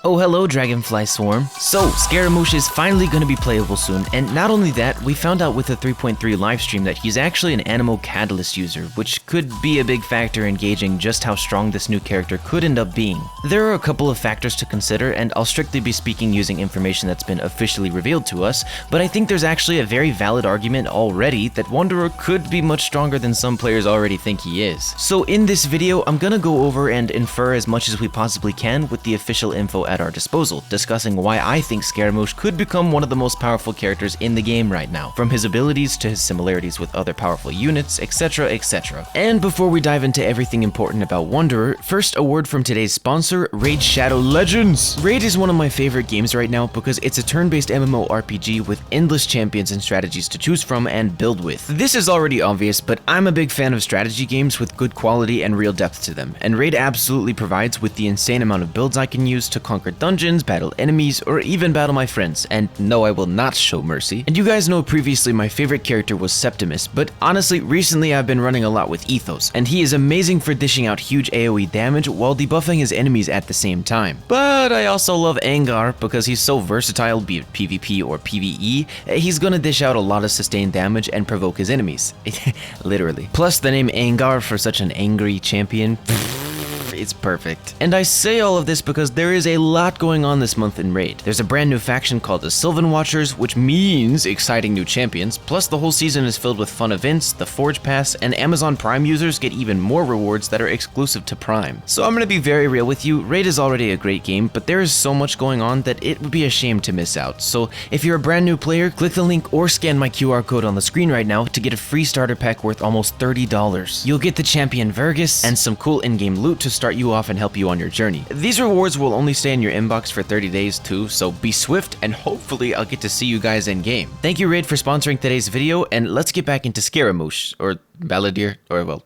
Oh hello Dragonfly Swarm. So, Scaramouche is finally going to be playable soon, and not only that, we found out with the 3.3 livestream that he's actually an Animo Catalyst user, which could be a big factor in gauging just how strong this new character could end up being. There are a couple of factors to consider, and I'll strictly be speaking using information that's been officially revealed to us, but I think there's actually a very valid argument already that Wanderer could be much stronger than some players already think he is. So in this video, I'm gonna go over and infer as much as we possibly can with the official info at our disposal, discussing why I think Scaramouche could become one of the most powerful characters in the game right now, from his abilities to his similarities with other powerful units, etc, etc. And before we dive into everything important about Wanderer, first a word from today's sponsor, Raid Shadow Legends! Raid is one of my favorite games right now because it's a turn-based MMORPG with endless champions and strategies to choose from and build with. This is already obvious, but I'm a big fan of strategy games with good quality and real depth to them, and Raid absolutely provides with the insane amount of builds I can use to conquer dungeons, battle enemies, or even battle my friends, and no, I will not show mercy. And you guys know previously my favorite character was Septimus, but honestly, recently I've been running a lot with Ethos, and he is amazing for dishing out huge AoE damage while debuffing his enemies at the same time. But I also love Angar because he's so versatile, be it PvP or PvE, he's gonna dish out a lot of sustained damage and provoke his enemies. Literally. Plus the name Angar for such an angry champion. It's perfect. And I say all of this because there is a lot going on this month in Raid. There's a brand new faction called the Sylvan Watchers, which means exciting new champions, plus the whole season is filled with fun events, the Forge Pass, and Amazon Prime users get even more rewards that are exclusive to Prime. So I'm gonna be very real with you, Raid is already a great game, but there is so much going on that it would be a shame to miss out. So if you're a brand new player, click the link or scan my QR code on the screen right now to get a free starter pack worth almost $30. You'll get the champion Vergus and some cool in-game loot to start you off and help you on your journey. These rewards will only stay in your inbox for 30 days too, so be swift and hopefully I'll get to see you guys in game. Thank you Raid for sponsoring today's video, and let's get back into Scaramouche, or Balladeer, or well,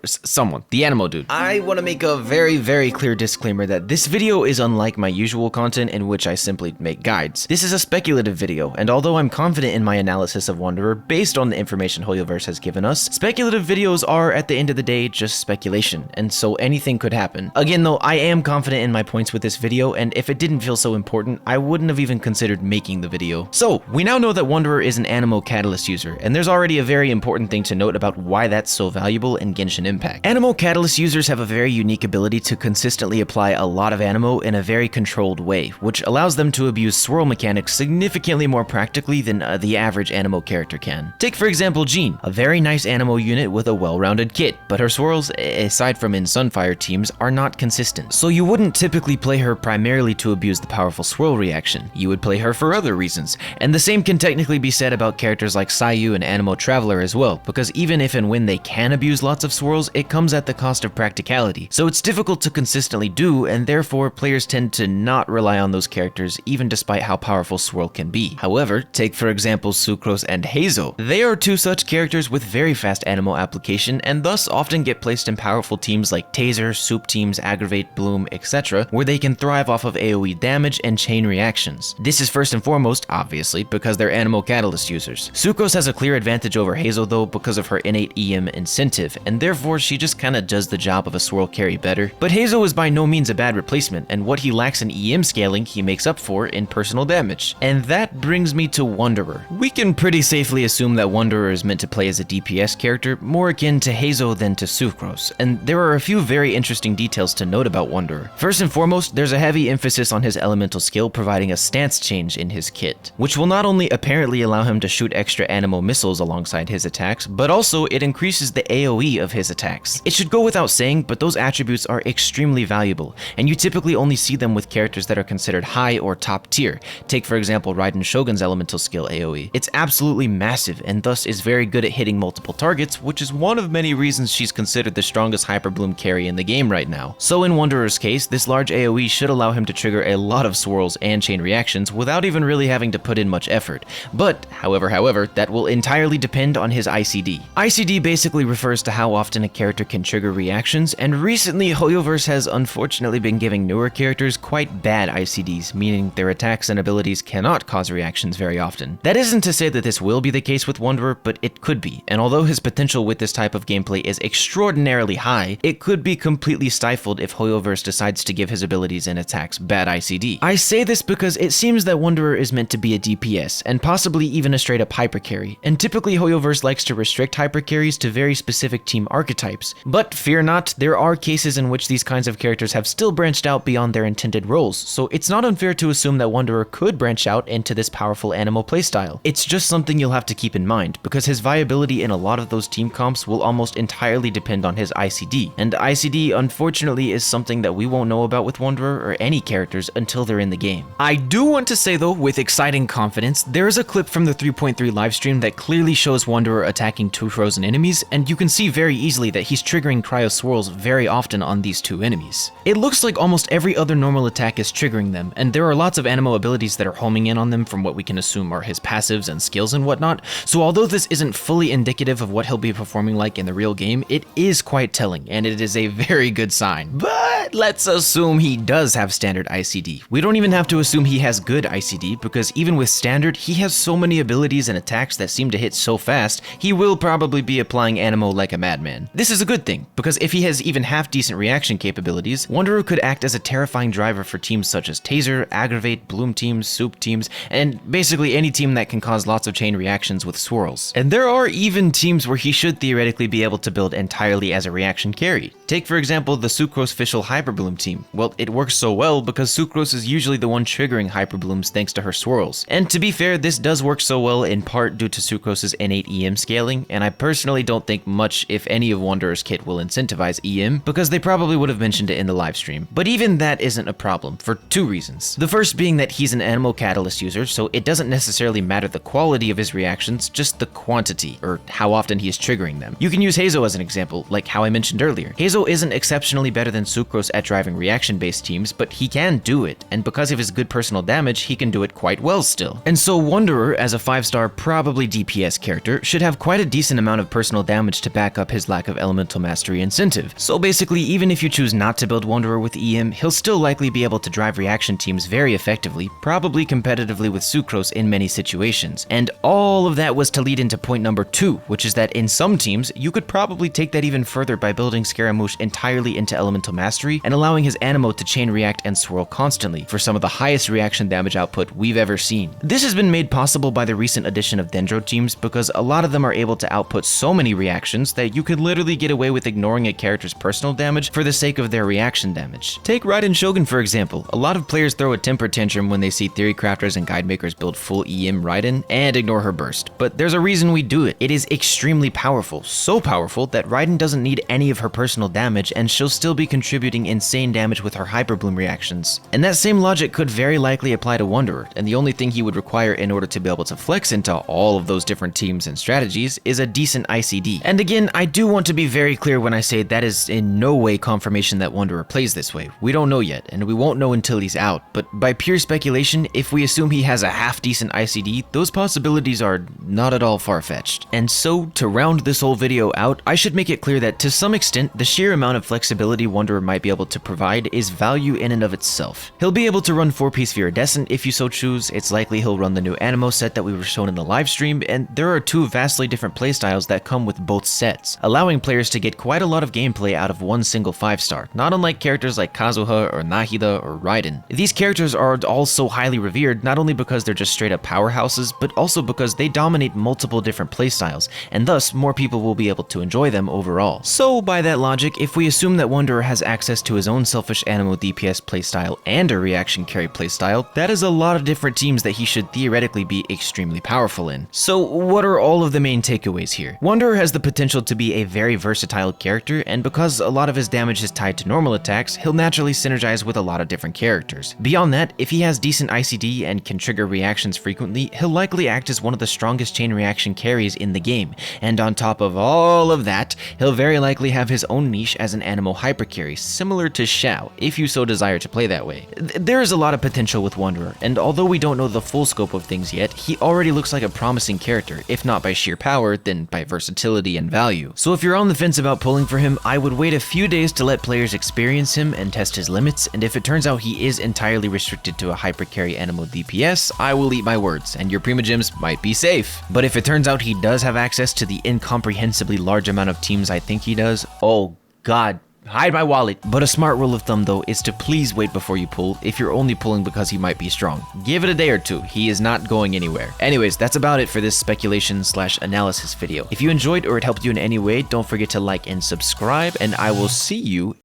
someone, the Animo dude. I want to make a very clear disclaimer that this video is unlike my usual content in which I simply make guides. This is a speculative video, and although I'm confident in my analysis of Wanderer based on the information Hoyoverse has given us, speculative videos are at the end of the day just speculation, and so anything could happen. Again though, I am confident in my points with this video, and if it didn't feel so important, I wouldn't have even considered making the video. So, we now know that Wanderer is an Animo Catalyst user, and there's already a very important thing to note about why that's so valuable in Genshin Impact. Animo Catalyst users have a very unique ability to consistently apply a lot of Animo in a very controlled way, which allows them to abuse swirl mechanics significantly more practically than the average Animo character can. Take for example Jean, a very nice Animo unit with a well-rounded kit, but her swirls, aside from in Sunfire teams, are not consistent. So you wouldn't typically play her primarily to abuse the powerful swirl reaction, you would play her for other reasons. And the same can technically be said about characters like Sayu and Animo Traveler as well, because even if and when they can abuse lots of swirls, it comes at the cost of practicality. So it's difficult to consistently do, and therefore players tend to not rely on those characters even despite how powerful swirl can be. However, take for example Sucrose and Hazel. They are two such characters with very fast Animo application and thus often get placed in powerful teams like Taser, Soup teams, Aggravate, Bloom, etc., where they can thrive off of AoE damage and chain reactions. This is first and foremost, obviously, because they're Animo Catalyst users. Sucrose has a clear advantage over Hazel though because of her innate EM incentive, and therefore she just kinda does the job of a swirl carry better. But Hazel is by no means a bad replacement, and what he lacks in EM scaling he makes up for in personal damage. And that brings me to Wanderer. We can pretty safely assume that Wanderer is meant to play as a DPS character, more akin to Hazel than to Sucrose, and there are a few very interesting details to note about Wanderer. First and foremost, there's a heavy emphasis on his elemental skill providing a stance change in his kit, which will not only apparently allow him to shoot extra Animo missiles alongside his attacks, but also it increases the AoE of his attacks. It should go without saying, but those attributes are extremely valuable, and you typically only see them with characters that are considered high or top tier. Take for example Raiden Shogun's elemental skill AoE. It's absolutely massive, and thus is very good at hitting multiple targets, which is one of many reasons she's considered the strongest Hyper Bloom carry in the game right now. So in Wanderer's case, this large AoE should allow him to trigger a lot of swirls and chain reactions without even really having to put in much effort. But, however, that will entirely depend on his ICD. ICD basically refers to how often a character can trigger reactions, and recently Hoyoverse has unfortunately been giving newer characters quite bad ICDs, meaning their attacks and abilities cannot cause reactions very often. That isn't to say that this will be the case with Wanderer, but it could be, and although his potential with this type of gameplay is extraordinarily high, it could be completely stifled if Hoyoverse decides to give his abilities and attacks bad ICD. I say this because it seems that Wanderer is meant to be a DPS, and possibly even a straight up hyper carry, and typically Hoyoverse likes to restrict hyper carries to very specific team archetypes. But fear not, there are cases in which these kinds of characters have still branched out beyond their intended roles, so it's not unfair to assume that Wanderer could branch out into this powerful animal playstyle. It's just something you'll have to keep in mind, because his viability in a lot of those team comps will almost entirely depend on his ICD, and ICD unfortunately is something that we won't know about with Wanderer or any characters until they're in the game. I do want to say though, with exciting confidence, there is a clip from the 3.3 livestream that clearly shows Wanderer attacking two frozen enemies, and you can see very easily that he's triggering cryo swirls very often on these two enemies. It looks like almost every other normal attack is triggering them, and there are lots of animo abilities that are homing in on them from what we can assume are his passives and skills and whatnot, so although this isn't fully indicative of what he'll be performing like in the real game, it is quite telling, and it is a very good sign. But let's assume he does have standard ICD. We don't even have to assume he has good ICD, because even with standard, he has so many abilities and attacks that seem to hit so fast, he will probably be applying animo like a madman. This is a good thing, because if he has even half decent reaction capabilities, Wanderer could act as a terrifying driver for teams such as Taser, Aggravate, Bloom teams, Soup teams, and basically any team that can cause lots of chain reactions with swirls. And there are even teams where he should theoretically be able to build entirely as a reaction carry. Take for example the Sucrose Fischl Hyperbloom team. Well, it works so well because Sucrose is usually the one triggering Hyperblooms thanks to her swirls. And to be fair, this does work so well in part due to Sucrose's innate EM scaling, and I personally don't think much if any of Wanderer's kit will incentivize EM, because they probably would have mentioned it in the livestream. But even that isn't a problem, for two reasons. The first being that he's an animal catalyst user, so it doesn't necessarily matter the quality of his reactions, just the quantity, or how often he is triggering them. You can use Hazo as an example, like how I mentioned earlier. Hazo isn't exceptionally better than Sucrose at driving reaction-based teams, but he can do it, and because of his good personal damage, he can do it quite well still. And so Wanderer, as a 5-star, probably DPS character, should have quite a decent amount of personal damage to back up his lack of elemental mastery incentive. So basically, even if you choose not to build Wanderer with EM, he'll still likely be able to drive reaction teams very effectively, probably competitively with Sucrose in many situations. And all of that was to lead into point number 2, which is that in some teams, you could probably take that even further by building Scaramouche entirely into elemental mastery and allowing his animo to chain react and swirl constantly for some of the highest reaction damage output we've ever seen. This has been made possible by the recent addition of Dendro teams because a lot of them are able to output so many reactions that you could literally get away with ignoring a character's personal damage for the sake of their reaction damage. Take Raiden Shogun for example. A lot of players throw a temper tantrum when they see Theory Crafters and Guide Makers build full EM Raiden and ignore her burst, but there's a reason we do it. It is extremely powerful, so powerful that Raiden doesn't need any of her personal damage and she'll still be contributing insane damage with her Hyperbloom reactions. And that same logic could very likely apply to Wanderer, and the only thing he would require in order to be able to flex into all of those different teams and strategies is a decent ICD. And again, I do want to be very clear when I say that is in no way confirmation that Wanderer plays this way. We don't know yet, and we won't know until he's out, but by pure speculation, if we assume he has a half-decent ICD, those possibilities are not at all far-fetched. And so, to round this whole video out, I should make it clear that to some extent, the sheer amount of flexibility Wanderer might be able to provide is value in and of itself. He'll be able to run 4-piece Viridescent if you so choose, it's likely he'll run the new Animo set that we were shown in the livestream, and there are two vastly different playstyles that come with both sets, allowing players to get quite a lot of gameplay out of one single 5-star, not unlike characters like Kazuha or Nahida or Raiden. These characters are all so highly revered not only because they're just straight up powerhouses, but also because they dominate multiple different playstyles, and thus more people will be able to enjoy them overall. So by that logic, if we assume that Wanderer has access to his own selfish Animo DPS playstyle and a reaction carry playstyle, that is a lot of different teams that he should theoretically be extremely powerful in. So what are all of the main takeaways here? Wanderer has the potential to be a very versatile character, and because a lot of his damage is tied to normal attacks, he'll naturally synergize with a lot of different characters. Beyond that, if he has decent ICD and can trigger reactions frequently, he'll likely act as one of the strongest chain reaction carries in the game, and on top of all of that, he'll very likely have his own niche niche as an animal hypercarry, similar to Xiao, if you so desire to play that way. There is a lot of potential with Wanderer, and although we don't know the full scope of things yet, he already looks like a promising character, if not by sheer power, then by versatility and value. So if you're on the fence about pulling for him, I would wait a few days to let players experience him and test his limits, and if it turns out he is entirely restricted to a hypercarry animal DPS, I will eat my words, and your Primogems might be safe. But if it turns out he does have access to the incomprehensibly large amount of teams I think he does, oh god, hide my wallet. But a smart rule of thumb though is to please wait before you pull if you're only pulling because he might be strong. Give it a day or two, he is not going anywhere. Anyways, that's about it for this speculation/analysis video. If you enjoyed or it helped you in any way, don't forget to like and subscribe, and I will see you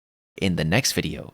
in the next video.